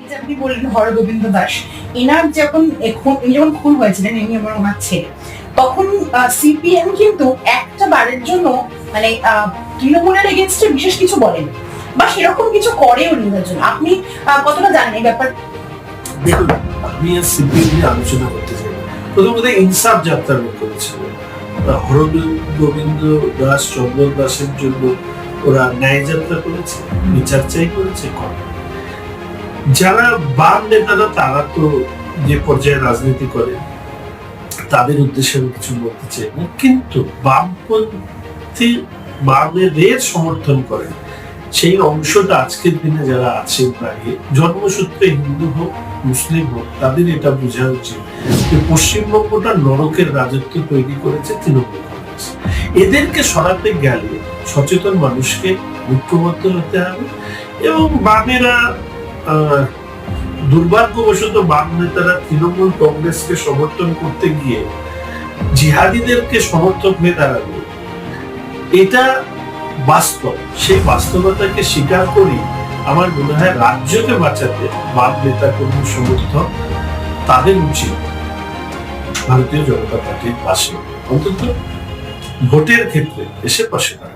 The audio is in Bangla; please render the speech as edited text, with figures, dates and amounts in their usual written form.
এই যে আপনি বললেন হরগোবিন্দ দাস, এনার যখন উনি যখন খুন হয়েছিলেন, ইনি আমার ওনার ছেলে, তখন সিপিএম কিন্তু একটা বারের জন্য মানে তৃণমূলের এগেনস্টে বিশেষ কিছু বলেন বা সেরকম কিছু করেও ওনার জন্য। আপনি কতটা জানেন এই ব্যাপার? দেখুন, আমি আর সিপিএম নিয়ে আলোচনা করতে চাই। প্রথমত ইনসাফ যাত্রা বের করেছিল, হরগোবিন্দ দাস, চন্দন দাসের জন্য ওরা ন্যায় যাত্রা করেছে, বিচার চাই করেছে। যারা বাম নেতারা তারা তো যে পর্যায়ে রাজনীতি করে তাদের উদ্দেশ্যে আমি কিছু বলতে চাই না, কিন্তু বামপন্থী বামেদের সমর্থন করে সেই অংশটা আজকের দিনে যারা আছেন দাঁড়িয়ে, জন্মসূত্রে হিন্দু হোক মুসলিম হোক, তাদের এটা বোঝা উচিত যে পশ্চিমবঙ্গটা নরকের রাজত্ব তৈরি করেছে তৃণমূল কংগ্রেস। এদেরকে সরাতে গেলে সচেতন মানুষকে ঐক্যবদ্ধ হতে হবে। এবং বামেরা দুর্ভাগ্যবশত বাম নেতারা তৃণমূল কংগ্রেসকে সমর্থন করতে গিয়ে জিহাদিদেরকে সমর্থক হয়ে দাঁড়াবে, এটা বাস্তব। সেই বাস্তবতাকে স্বীকার করি আমার মনে হয় রাজ্যকে বাঁচাতে বাম নেতা কর্মী সমর্থক তাদের উচিত ভারতীয় জনতা পার্টির পাশে, অন্তত ভোটের ক্ষেত্রে এসে পাশে দাঁড়ানো।